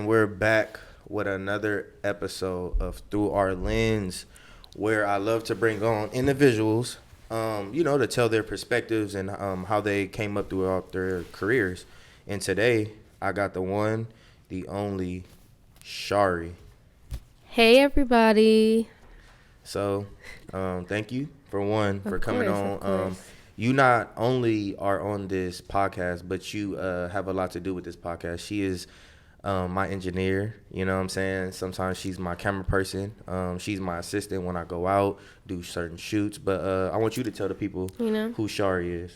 and we're back with another episode of Through Our Lens, where I love to bring on individuals, to tell their perspectives and how they came up throughout their careers. And today, I got the one, the only, Sharie. Hey, everybody. So, thank you for coming on. Of course. You not only are on this podcast, but you have a lot to do with this podcast. She is my engineer, you know what I'm saying? Sometimes she's my camera person. She's my assistant when I go out, do certain shoots. But I want you to tell the people who Sharie is.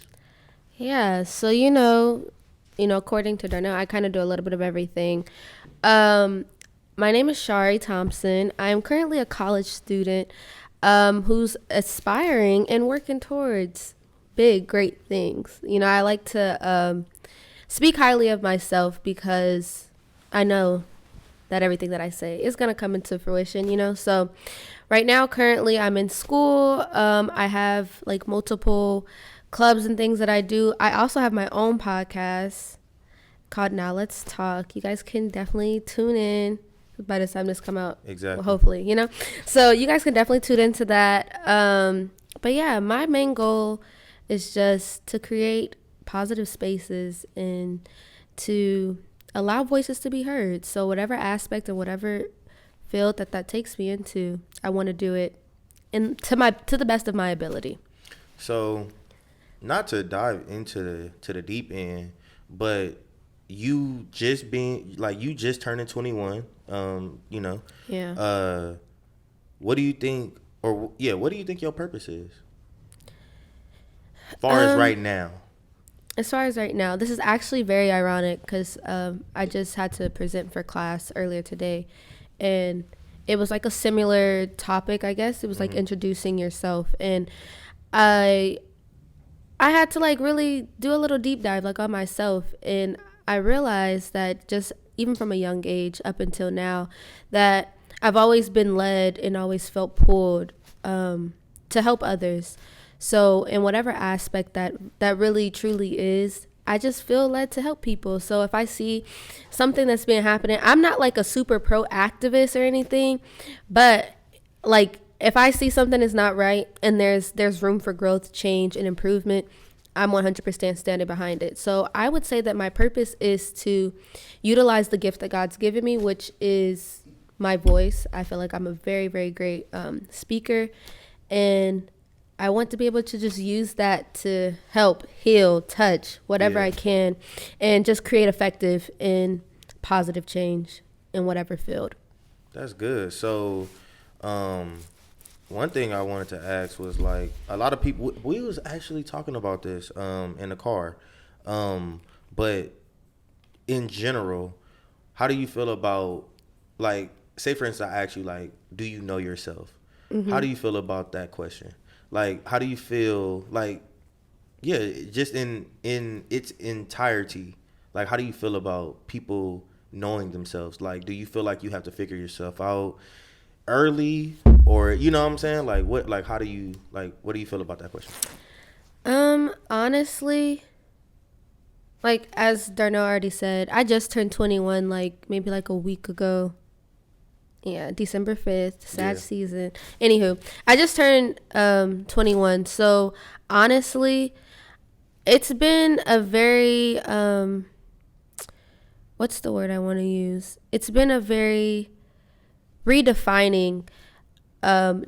Yeah, so, according to Darnell, I kind of do a little bit of everything. My name is Sharie Thompson. I'm currently a college student who's aspiring and working towards big, great things. I like to speak highly of myself because I know that everything that I say is going to come into fruition, So right now, currently, I'm in school. I have like multiple clubs and things that I do. I also have my own podcast called Now Let's Talk. You guys can definitely tune in by the time this come out. Exactly. Well, hopefully, So you guys can definitely tune into that. But yeah, my main goal is just to create positive spaces and to allow voices to be heard. So whatever aspect or whatever field that takes me into, I want to do it to the best of my ability. So, not to dive into the deep end, but you just turning 21. Yeah. What do you think your purpose is? As far as right now. As far as right now, this is actually very ironic because I just had to present for class earlier today, and it was like a similar topic, I guess. It was like introducing yourself, and I had to like really do a little deep dive like on myself, and I realized that just even from a young age up until now, that I've always been led and always felt pulled to help others. So in whatever aspect that really truly is, I just feel led to help people. So if I see something that's been happening, I'm not like a super pro activist or anything, but like if I see something is not right and there's room for growth, change, and improvement, I'm 100% standing behind it. So I would say that my purpose is to utilize the gift that God's given me, which is my voice. I feel like I'm a very, very great speaker, and I want to be able to just use that to help, heal, touch, whatever I can, and just create effective and positive change in whatever field. That's good. So, one thing I wanted to ask was like a lot of people. We was actually talking about this in the car, but in general, how do you feel about like, say for instance, I ask you like, do you know yourself? Mm-hmm. How do you feel about that question? Like, how do you feel like, just in its entirety, like, how do you feel about people knowing themselves? Like, do you feel like you have to figure yourself out early, or you know what I'm saying? Like, what do you feel about that question? Honestly, like as Darnell already said, I just turned 21 like maybe like a week ago. Yeah, December 5th, sad season. Anywho, I just turned 21. So honestly, it's been a very what's the word I want to use? It's been a very redefining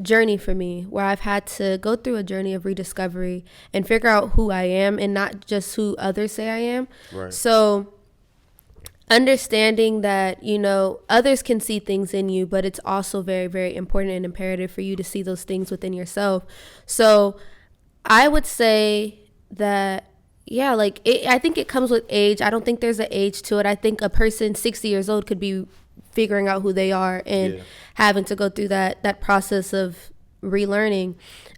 journey for me, where I've had to go through a journey of rediscovery and figure out who I am and not just who others say I am. Right. So understanding that, others can see things in you, but it's also very, very important and imperative for you to see those things within yourself. So I would say that, I think it comes with age. I don't think there's an age to it. I think a person 60 years old could be figuring out who they are and having to go through that process of relearning.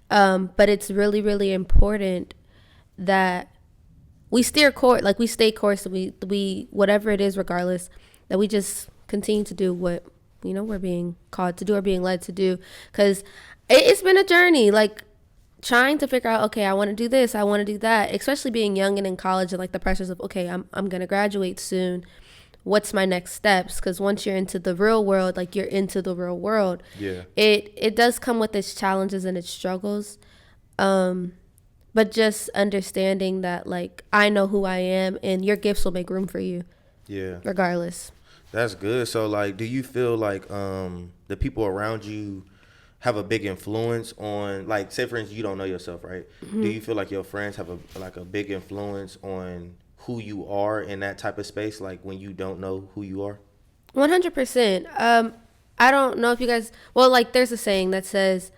But it's really, really important that we steer course, like we stay course, we whatever it is, regardless, that we just continue to do what, we're being called to do or being led to do. Because it's been a journey, like trying to figure out, okay, I want to do this, I want to do that, especially being young and in college and like the pressures of, okay, I'm going to graduate soon. what's my next steps? Because once you're into the real world, like you're into the real world, Yeah. it does come with its challenges and its struggles. But just understanding that, like, I know who I am, and your gifts will make room for you, Yeah. regardless. That's good. So like, do you feel like the people around you have a big influence on, like, say for instance, you don't know yourself, right? Do you feel like your friends have a big influence on who you are in that type of space, like when you don't know who you are? 100%. I don't know if you guys, well, like, there's a saying that says,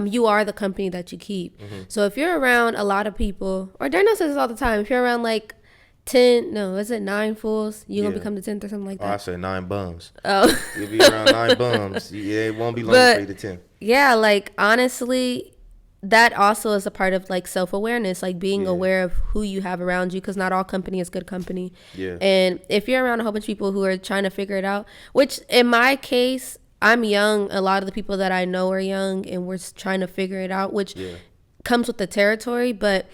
you are the company that you keep. So if you're around a lot of people, or Darnell says this all the time, if you're around like 10, no, is it 9 fools? You gonna Yeah. become the 10th or something like Oh, I that? said 9 bums. Oh. You'll be around 9 bums. Yeah, it won't be long But for you to 10. yeah, like, honestly, that also is a part of like self-awareness, like being Yeah. aware of who you have around you, because not all company is good company. Yeah. And if you're around a whole bunch of people who are trying to figure it out, which in my case, I'm young, a lot of the people that I know are young, and we're trying to figure it out, which Yeah. comes with the territory. But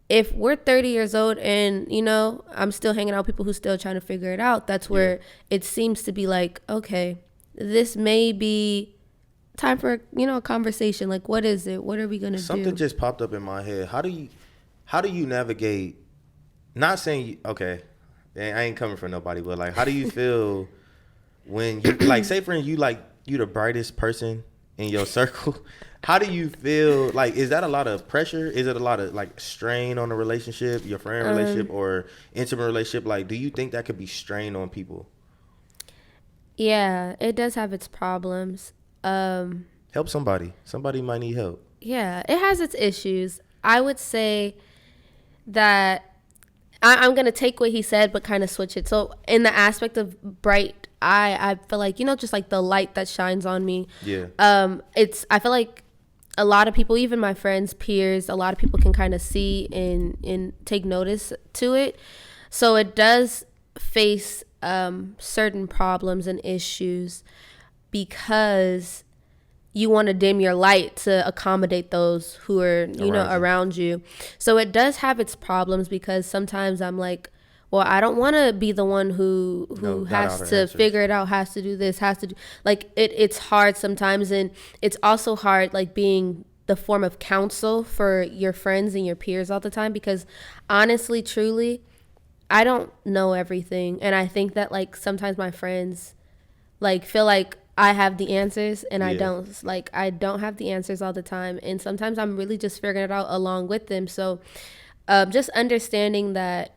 if we're 30 years old and, you know, I'm still hanging out with people who still trying to figure it out, that's where it seems to be like, okay, this may be time for, you know, a conversation. Like, what is it? What are we going to do? Something just popped up in my head. How do you navigate, not saying, okay, I ain't coming for nobody, but like, how do you feel when you, like, say for instance, you the brightest person in your circle? How do you feel? Like, is that a lot of pressure? Is it a lot of like strain on the relationship, your friend relationship or intimate relationship? Like, do you think that could be strain on people? Yeah, it does have its problems. Help somebody. Somebody might need help. Yeah, it has its issues. I would say that I'm going to take what he said, but kind of switch it. So in the aspect of bright, I feel like, you know, just like the light that shines on me. Yeah. I feel like a lot of people, even my friends, peers, a lot of people can kind of see and take notice to it. So it does face certain problems and issues because you want to dim your light to accommodate those who are, you know, around you. So it does have its problems because sometimes I'm like, well, I don't want to be the one who has to figure it out, has to do this, has to do, like, it's hard sometimes. And it's also hard, like, being the form of counsel for your friends and your peers all the time, because honestly, truly, I don't know everything. And I think that, like, sometimes my friends, like, feel like I have the answers and I don't. Like, I don't have the answers all the time. And sometimes I'm really just figuring it out along with them. So just understanding that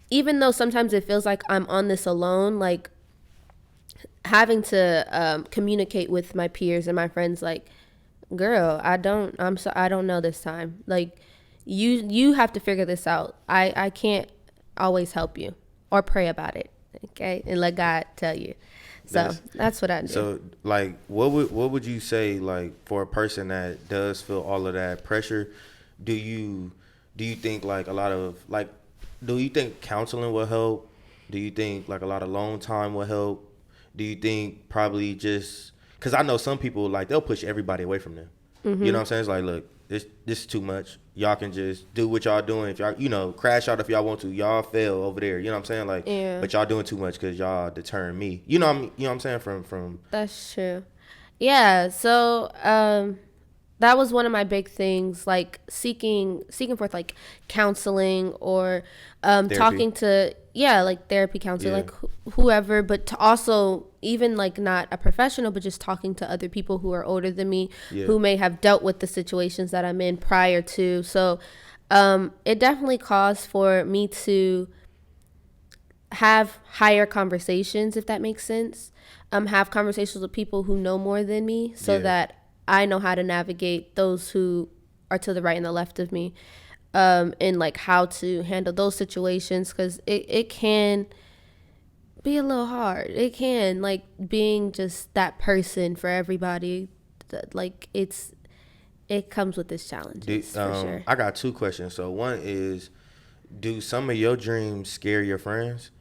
even though sometimes it feels like I'm on this alone, like, having to communicate with my peers and my friends, like, girl, I don't know this time. Like, you have to figure this out. I can't always help you or pray about it. Okay, and let God tell you. So that's what I do. So, like, what would you say, like, for a person that does feel all of that pressure? Do you think, like, a lot of, like, do you think counseling will help? Do you think, like, a lot of alone time will help? Do you think probably just, because I know some people, like, they'll push everybody away from them. Mm-hmm. You know what I'm saying? It's like, look, this is too much. Y'all can just do what y'all doing. If y'all, you know, crash out if y'all want to. Y'all fail over there. You know what I'm saying? Like, but y'all doing too much because y'all deterring me. You know what I'm saying? From That's true. Yeah. So that was one of my big things, like seeking forth, like, counseling or talking to, like, therapy counseling, like whoever, but to also even, like, not a professional, but just talking to other people who are older than me, who may have dealt with the situations that I'm in prior to. So it definitely calls for me to have higher conversations, if that makes sense. Have conversations with people who know more than me, so that I know how to navigate those who are to the right and the left of me, and, like, how to handle those situations, because it can be a little hard. It can, like, being just that person for everybody, like, it comes with its challenges, for sure. I got 2 questions. So one is, do some of your dreams scare your friends?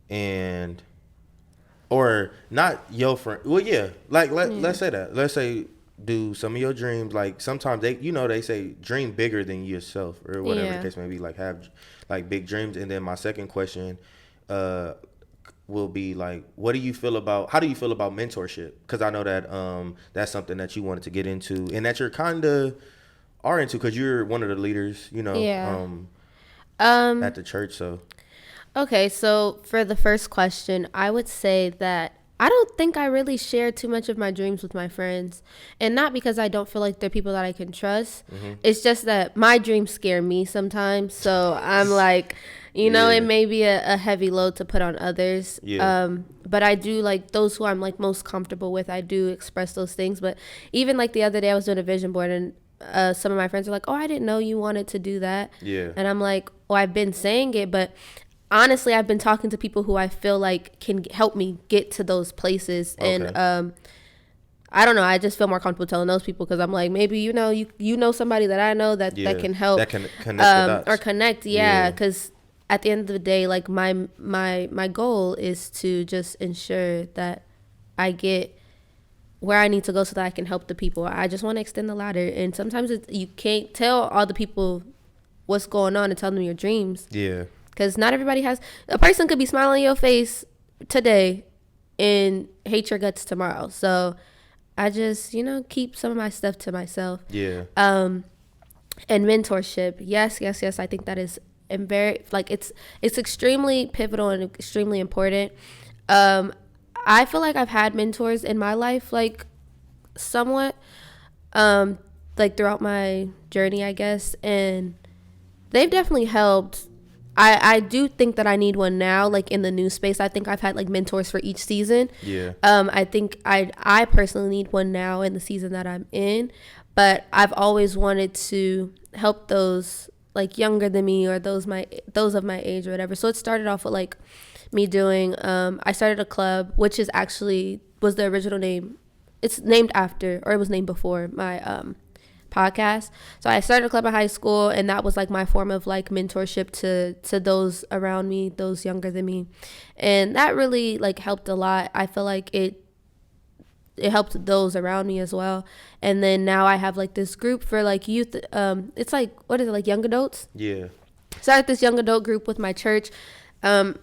And, or not your friend, well, yeah, like, let's say that. Let's say, do some of your dreams, like, sometimes they say dream bigger than yourself, or whatever the case may be, like, have, like, big dreams. And then my second question will be like, what do you feel about, how do you feel about mentorship? Because I know that that's something that you wanted to get into and that you're kind of are into because you're one of the leaders, Yeah. at the church. So Okay, so for the first question, I would say that I don't think I really share too much of my dreams with my friends. And not because I don't feel like they're people that I can trust. It's just that my dreams scare me sometimes. So I'm like, it Yeah. may be a heavy load to put on others. Yeah. But I do like those who I'm like most comfortable with. I do express those things. But even like the other day, I was doing a vision board and some of my friends are like, "Oh, I didn't know you wanted to do that." Yeah. And I'm like, "Oh, I've been saying it, but honestly, I've been talking to people who I feel like can help me get to those places." Okay. And I don't know, I just feel more comfortable telling those people because I'm like, maybe you know somebody that I know that Yeah. can help, That can connect the dots. or connect. Yeah, because at the end of the day, like my goal is to just ensure that I get where I need to go so that I can help the people. I just want to extend the ladder, and sometimes you can't tell all the people what's going on and tell them your dreams. Yeah. Because not everybody has. A person could be smiling in your face today and hate your guts tomorrow. So I just, keep some of my stuff to myself. Yeah. And mentorship. Yes. I think that is very, like, it's extremely pivotal and extremely important. I feel like I've had mentors in my life, like, somewhat, like, throughout my journey, I guess. And they've definitely helped. I do think that I need one now, like in the new space. I think I've had like mentors for each season. Yeah. I think I personally need one now in the season that I'm in, but I've always wanted to help those like younger than me or those of my age or whatever. So it started off with like me doing. I started a club, which is actually was the original name. It's named after, or it was named before my podcast. So I started a club in high school, and that was like my form of like mentorship to those around me, those younger than me, and that really like helped a lot. I feel like it helped those around me as well. And then now I have like this group for like youth. It's like, what is it, like young adults? Yeah. Started this young adult group with my church.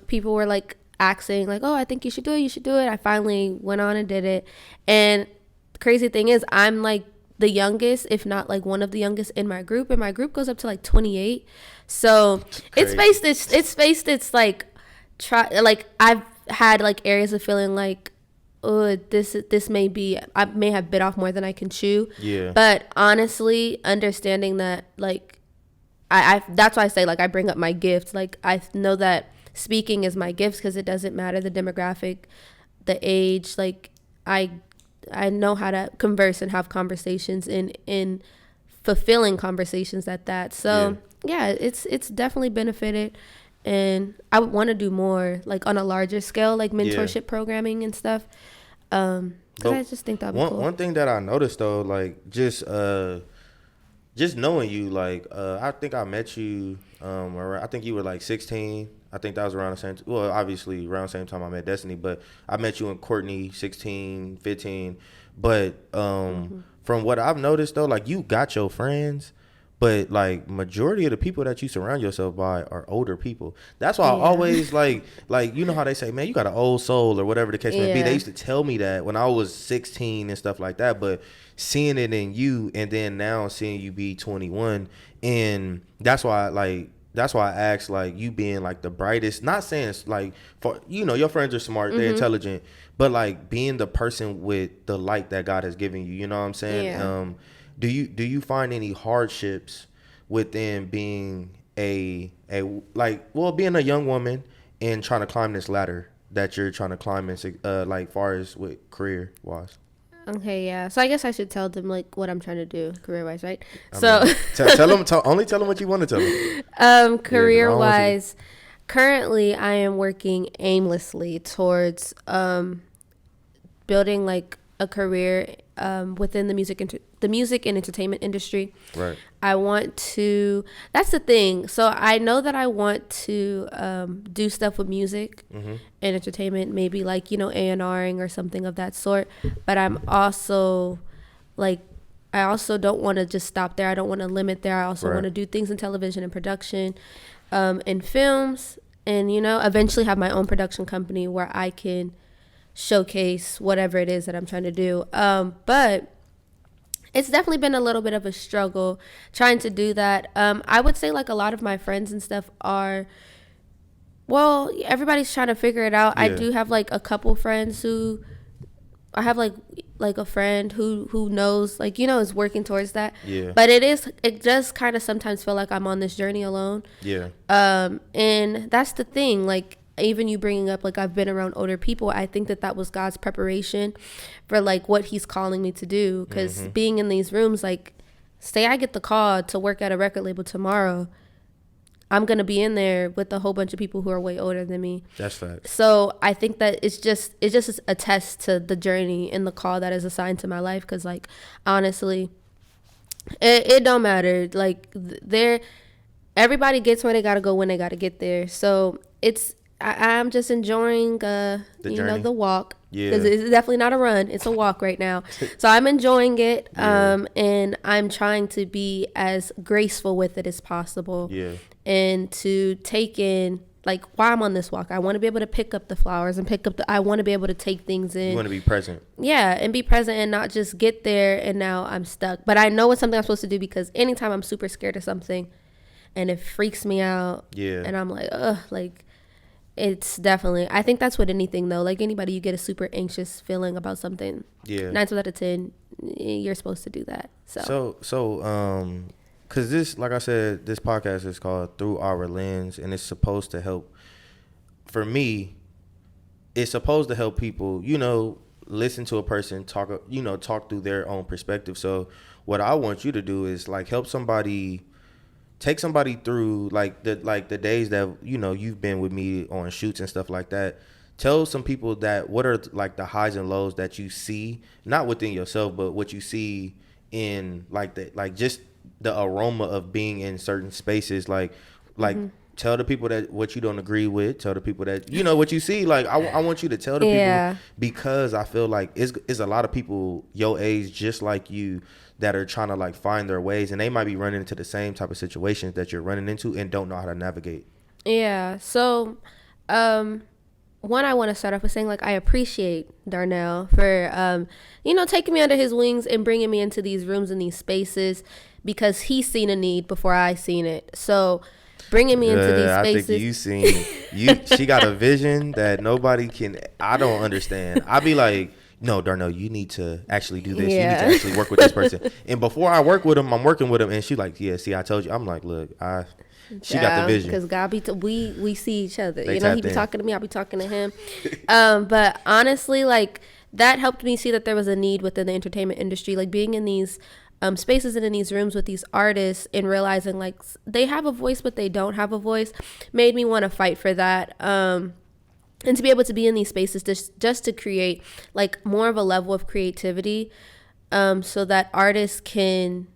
People were like asking like, "Oh, I think you should do it." I finally went on and did it. And the crazy thing is I'm like the youngest, if not like one of the youngest in my group, and my group goes up to like 28. So it's like like I've had like areas of feeling like, oh, this may be, I may have bit off more than I can chew. Yeah. But honestly, understanding that like I that's why I say like I bring up my gift. Like I know that speaking is my gift because it doesn't matter the demographic, the age. Like I know how to converse and have conversations in fulfilling conversations at that. So yeah, it's definitely benefited, and I would want to do more like on a larger scale, like mentorship programming and stuff. Because I just think that'd be cool. One thing that I noticed though, like just knowing you, like I think I met you I think you were like 16. I think that was around the same obviously around the same time I met Destiny, but I met you and Courtney 16, 15. But from what I've noticed though, like you got your friends, but like majority of the people that you surround yourself by are older people. That's why I always like you know how they say, man, you got an old soul or whatever the case may be. They used to tell me that when I was 16 and stuff like that, but seeing it in you and then now seeing you be 21, and that's why I asked, like, you being like the brightest, not saying it's like, for your friends are smart, they're intelligent, but like being the person with the light that God has given you, you know what I'm saying? Yeah. Do you find any hardships within being being a young woman and trying to climb this ladder that you're trying to climb in, like far as with career wise? Okay, yeah. So I guess I should tell them like what I'm trying to do career wise, right? Tell them only tell them what you want to tell them. Career wise, currently I am working aimlessly towards building like a career within the music and entertainment industry. Right. I want to. That's the thing. So I know that I want to do stuff with music and entertainment, maybe like A&Ring or something of that sort. But I'm also like, I also don't want to just stop there. I don't want to limit there. I also want to do things in television and production, and films. and, you know, eventually have my own production company where I can showcase whatever it is that I'm trying to do. But it's definitely been a little bit of a struggle trying to do that. I would say like a lot of my friends and stuff are, well, everybody's trying to figure it out. I Yeah. do have like a couple friends who I have like a friend who knows, like, you know, is working towards that. Yeah. But it does kind of sometimes feel like I'm on this journey alone. Yeah. And that's the thing, like, even you bringing up like I've been around older people, I think that was God's preparation for like what he's calling me to do, because being in these rooms, like, say I get the call to work at a record label tomorrow, I'm gonna be in there with a whole bunch of people who are way older than me. That's facts. So I think that it's just a test to the journey and the call that is assigned to my life, because like honestly, it don't matter, like everybody gets where they gotta go when they gotta get there. So I'm just enjoying the walk. Yeah. Because it's definitely not a run, it's a walk right now. So I'm enjoying it. Yeah. And I'm trying to be as graceful with it as possible. Yeah. And to take in, like, while I'm on this walk, I want to be able to pick up the flowers and I want to be able to take things in. You want to be present. Yeah, and be present and not just get there and now I'm stuck. But I know it's something I'm supposed to do, because anytime I'm super scared of something and it freaks me out, Yeah. and I'm like, ugh, like, it's definitely, I think that's with anything though. Like anybody, you get a super anxious feeling about something. Yeah. 9 times out of 10, you're supposed to do that. So because this, like I said, this podcast is called Through Our Lens, and it's supposed to help. For me, it's supposed to help people, you know, listen to a person talk through their own perspective. So what I want you to do is like help somebody. Take somebody through like the days that, you know, you've been with me on shoots and stuff like that. Tell some people that what are like the highs and lows that you see, not within yourself, but what you see in like just the aroma of being in certain spaces. Like tell the people that what you don't agree with. Tell the people that, you know, what you see. Like I want you to tell the people, because I feel like it's a lot of people your age just like you that are trying to like find their ways, and they might be running into the same type of situations that you're running into and don't know how to navigate. Yeah. So, one, I want to start off with saying, like, I appreciate Darnell for, you know, taking me under his wings and bringing me into these rooms and these spaces, because he's seen a need before I seen it. So bringing me into these spaces. I think she got a vision that nobody can. I don't understand. I'd be like, no, Darnell, you need to actually do this. Yeah. You need to actually work with this person. And before I work with him, I'm working with him. And she like, yeah, see, I told you. I'm like, look, she got the vision. Because God we see each other. They you know, he be talking to me, I'll be talking to him. But honestly, like, that helped me see that there was a need within the entertainment industry. Like, being in these spaces and in these rooms with these artists and realizing, like, they have a voice, but they don't have a voice, made me want to fight for that. And to be able to be in these spaces just to create like more of a level of creativity, so that artists can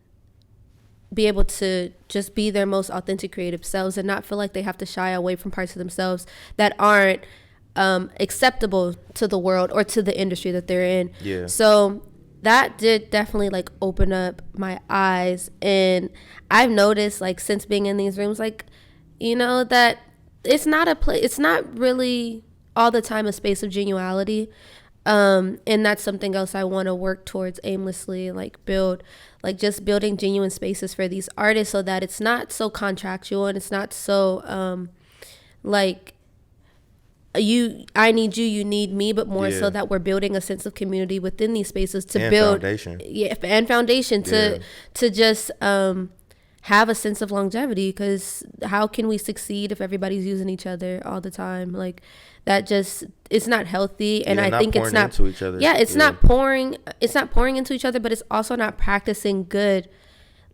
be able to just be their most authentic creative selves and not feel like they have to shy away from parts of themselves that aren't acceptable to the world or to the industry that they're in. Yeah. So that did definitely like open up my eyes, and I've noticed, like, since being in these rooms, like, you know, that it's not really all the time a space of genuality, and that's something else I want to work towards aimlessly, like just building genuine spaces for these artists, so that it's not so contractual and it's not so like I need you, you need me, but more so that we're building a sense of community within these spaces to build foundation to just have a sense of longevity, because how can we succeed if everybody's using each other all the time? Like, that just, it's not healthy. And I think it's not into each other. It's not pouring into each other, but it's also not practicing good,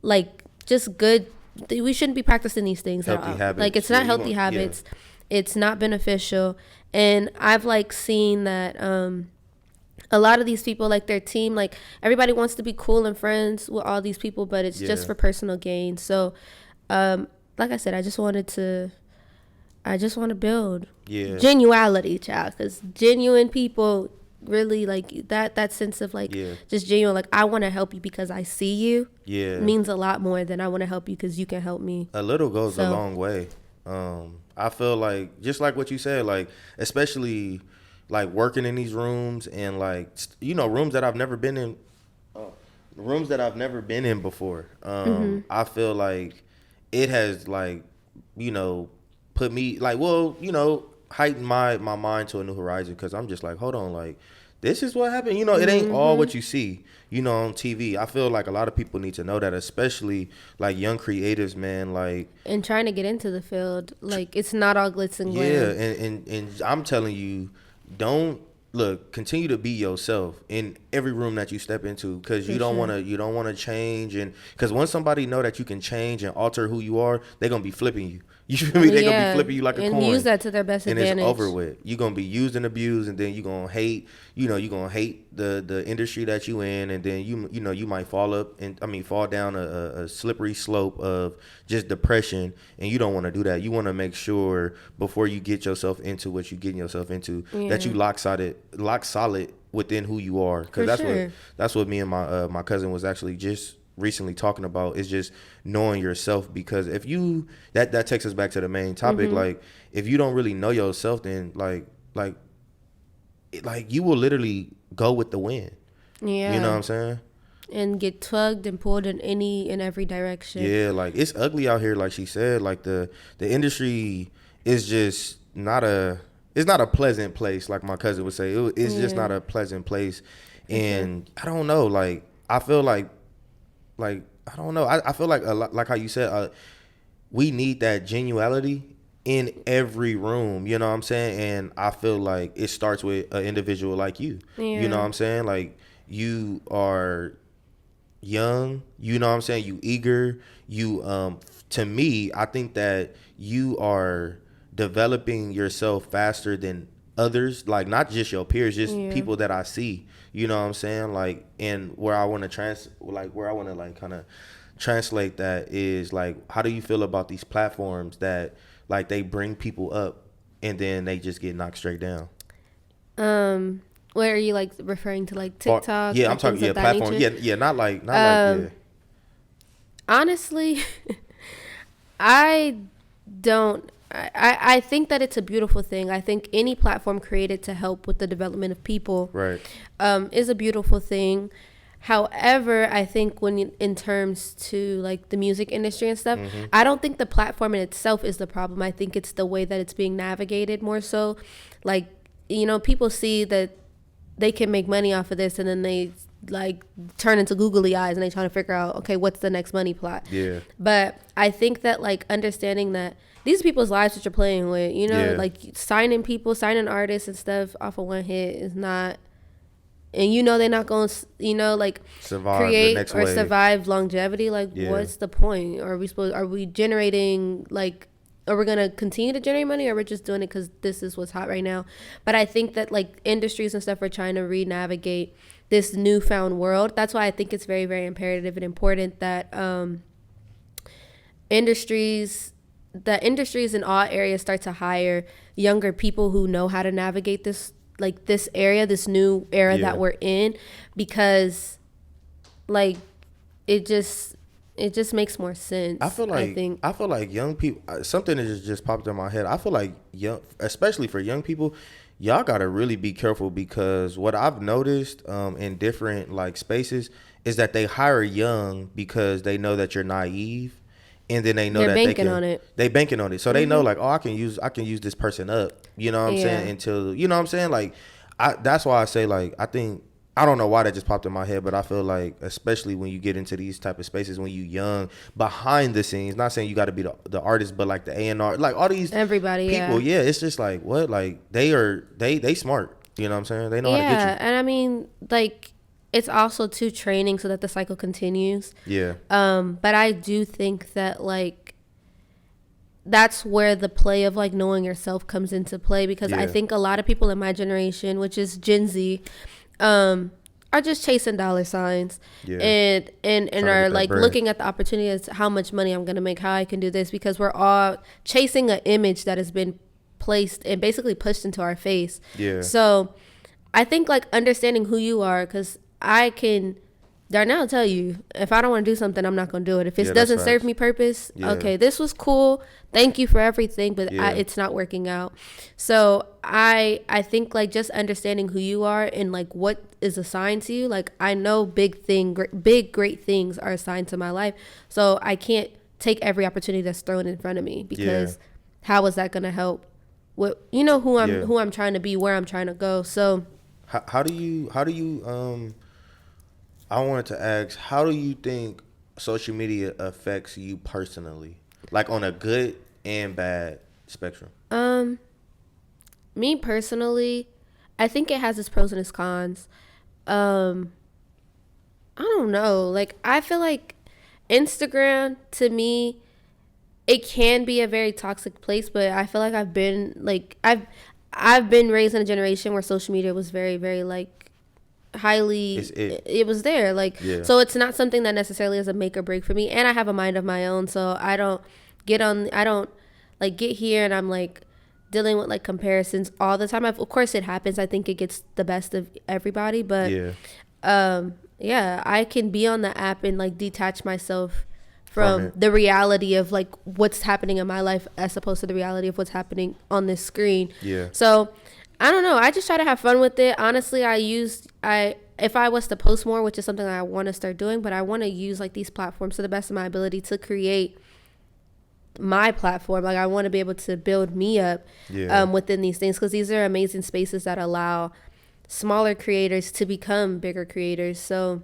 like, just good. We shouldn't be practicing these things healthy at all. habits. Like, it's not healthy habits. It's not beneficial. And I've like seen that a lot of these people, like, their team, like, everybody wants to be cool and friends with all these people, but it's just for personal gain. So like I said, I just want to build genuality, child, because genuine people really, like, that sense of, like, just genuine, like, I want to help you because I see you means a lot more than I want to help you because you can help me. A little goes a long way. I feel like just like what you said, like especially like working in these rooms and like rooms that I've never been in, rooms that I've never been in before. I feel like it has like put me like heighten my mind to a new horizon because I'm just like hold on like this is what happened. It ain't all what you see, on TV. I feel like a lot of people need to know that, especially like young creatives, man. Like and trying to get into the field, like it's not all glitz and glam. yeah, and I'm telling you, don't continue to be yourself in every room that you step into because you don't want to change, and because once somebody know that you can change and alter who you are, they're gonna be flipping you. You feel me? They're gonna be flipping you like a coin. And use that to their best advantage. And it's over with. You're gonna be used and abused, and then you're gonna hate. You're gonna hate the industry that you in, and then you might fall down a slippery slope of just depression, and you don't want to do that. You want to make sure before you get yourself into what you're getting yourself into that you lock solid within who you are, because that's what me and my cousin was actually just recently talking about, is just knowing yourself. Because if you that takes us back to the main topic, like if you don't really know yourself, then like you will literally go with the wind. You know what I'm saying? And get tugged and pulled in any and every direction. Yeah, like it's ugly out here, like she said. Like the industry is just not a pleasant place, like my cousin would say. It's just not a pleasant place. And I don't know, like I feel like I don't know. I feel like a lot, like how you said, we need that genuality in every room. You know what I'm saying? And I feel like it starts with an individual like you. You know what I'm saying? Like you are young. You know what I'm saying? You eager. You to me, I think that you are developing yourself faster than others, like not just your peers, just people that I see. You know what I'm saying? Like, and where I want to kind of translate that is like, how do you feel about these platforms that like they bring people up and then they just get knocked straight down? Where are you like referring to, like TikTok? Yeah, I'm talking platform. Yeah, not like honestly, I don't. I think that it's a beautiful thing. I think any platform created to help with the development of people is a beautiful thing. However, I think in terms to like the music industry and stuff, I don't think the platform in itself is the problem. I think it's the way that it's being navigated more so. Like, people see that they can make money off of this, and then they like turn into googly eyes and they try to figure out, okay, what's the next money plot? Yeah. But I think that like understanding that these are people's lives that you're playing with, like signing artists and stuff off of one hit is not, and they're not going to, like survive create or survive longevity. Like, what's the point? Are we generating, like, are we going to continue to generate money, or we're just doing it because this is what's hot right now? But I think that like industries and stuff are trying to re-navigate this newfound world. That's why I think it's very, very imperative and important that industries in all areas start to hire younger people who know how to navigate this new era that we're in, because like it just makes more sense. I feel like young people, something that just popped in my head. I feel like especially for young people, y'all gotta really be careful, because what I've noticed in different like spaces is that they hire young because they know that you're naive. And then they know that they banking on it. So they know like, oh, I can use this person up. You know what I'm saying? Until, you know what I'm saying? Like, that's why I say, like, I don't know why that just popped in my head, but I feel like, especially when you get into these type of spaces, when you young, behind the scenes, not saying you got to be the artist, but like the A&R, like all these people, it's just like, what? Like, they smart. You know what I'm saying? They know how to get you. Yeah, and I mean, like, it's also too training so that the cycle continues. Yeah. But I do think that like that's where the play of like knowing yourself comes into play, because I think a lot of people in my generation, which is Gen Z, are just chasing dollar signs and are like looking at the opportunity as how much money I'm gonna make, how I can do this, because we're all chasing an image that has been placed and basically pushed into our face. Yeah. So I think like understanding who you are, because I can Darnell will tell you, if I don't want to do something, I'm not going to do it. If it Yeah, doesn't that's serve facts. me purpose, Yeah. okay, this was cool. Thank you for everything, but Yeah. it's not working out. So I think like just understanding who you are and like what is assigned to you. Like I know big great things are assigned to my life. So I can't take every opportunity that's thrown in front of me because how is that going to help? What who I'm trying to be, where I'm trying to go. So how do you I wanted to ask, how do you think social media affects you personally, like on a good and bad spectrum? Me personally, I think it has its pros and its cons. I don't know. Like I feel like Instagram to me, it can be a very toxic place, but I feel like I've been raised in a generation where social media was very, very like highly it was there, like so it's not something that necessarily is a make or break for me, and I have a mind of my own, so I don't like get here and I'm like dealing with like comparisons all the time. Of course it happens. I think it gets the best of everybody, but I can be on the app and like detach myself from the reality of like what's happening in my life as opposed to the reality of what's happening on this screen. So I don't know. I just try to have fun with it. Honestly, if I was to post more, which is something that I want to start doing, but I want to use like these platforms to the best of my ability to create my platform. Like I want to be able to build me up within these things, because these are amazing spaces that allow smaller creators to become bigger creators. So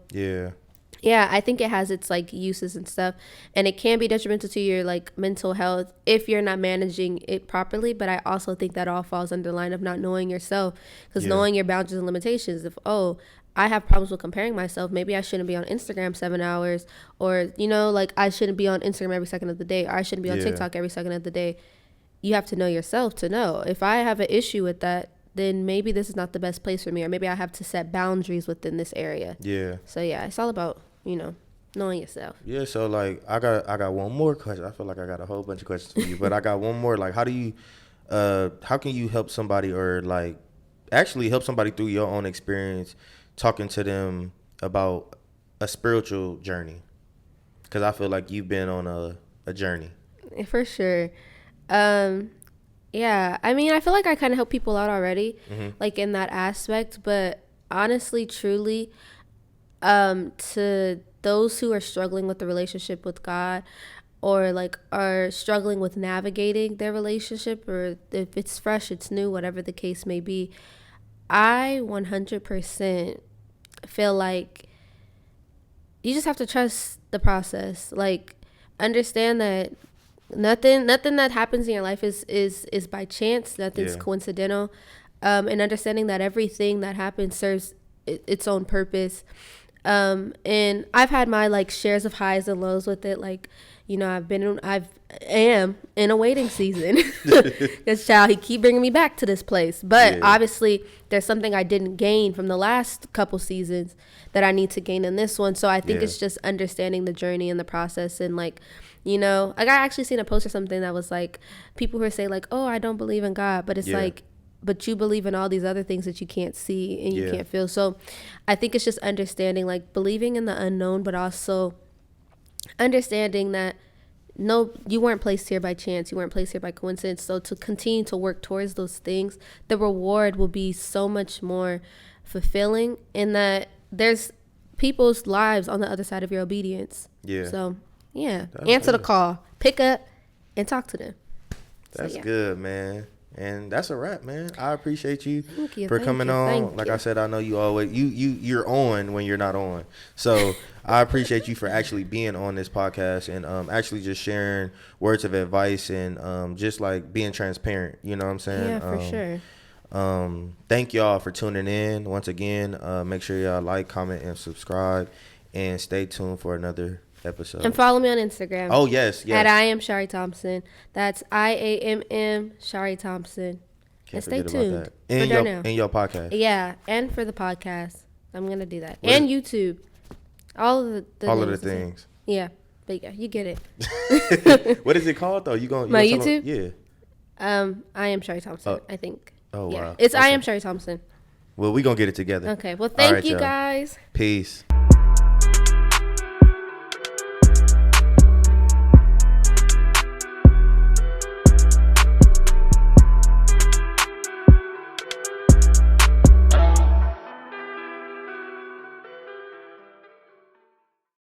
yeah, I think it has its like uses and stuff, and it can be detrimental to your like mental health if you're not managing it properly. But I also think that all falls under the line of not knowing yourself, because knowing your boundaries and limitations. If I have problems with comparing myself, maybe I shouldn't be on Instagram 7 hours, or like I shouldn't be on Instagram every second of the day, or I shouldn't be on TikTok every second of the day. You have to know yourself to know. If I have an issue with that, then maybe this is not the best place for me, or maybe I have to set boundaries within this area. So yeah, it's all about knowing yourself. So like I got one more question. I feel like I got a whole bunch of questions for you, but I got one more. Like how can you help somebody, or like actually help somebody through your own experience, talking to them about a spiritual journey? Because I feel like you've been on a journey. For sure. Yeah, I mean, I feel like I kind of help people out already, like in that aspect, but honestly, truly, to those who are struggling with the relationship with God, or like are struggling with navigating their relationship, or if it's fresh, it's new, whatever the case may be, I 100% feel like you just have to trust the process. Like understand that nothing that happens in your life is by chance. Nothing's coincidental. And understanding that everything that happens serves its own purpose. And I've had my like shares of highs and lows with it. Like, I am in a waiting season. This child, he keep bringing me back to this place. But obviously there's something I didn't gain from the last couple seasons that I need to gain in this one. So I think it's just understanding the journey and the process. And like, like I actually seen a post or something that was like people who say like, oh, I don't believe in God. But it's like, but you believe in all these other things that you can't see and you can't feel. So I think it's just understanding, like believing in the unknown, but also understanding that no, you weren't placed here by chance. You weren't placed here by coincidence. So to continue to work towards those things, the reward will be so much more fulfilling, in that there's people's lives on the other side of your obedience. So answer the call, pick up and talk to them. That's good, man. And that's a wrap, man. I appreciate you for coming on. Like I said, I know you always you're on when you're not on. So I appreciate you for actually being on this podcast and actually just sharing words of advice and just like being transparent. You know what I'm saying? Yeah, for sure. Thank y'all for tuning in once again. Make sure y'all like, comment, and subscribe, and stay tuned for another episode. And follow me on Instagram. Oh yes. At I am Sharie Thompson. That's IAMM Sharie Thompson. Can't and stay tuned. In your podcast. Yeah, and for the podcast, I'm gonna do that. And YouTube. All of the things. Yeah, but yeah, you get it. What is it called though? You my YouTube? Yeah. I am Sharie Thompson. I think. Oh wow. It's okay. I am Sharie Thompson. Well, we gonna get it together. Okay. Well, thank you guys. Peace.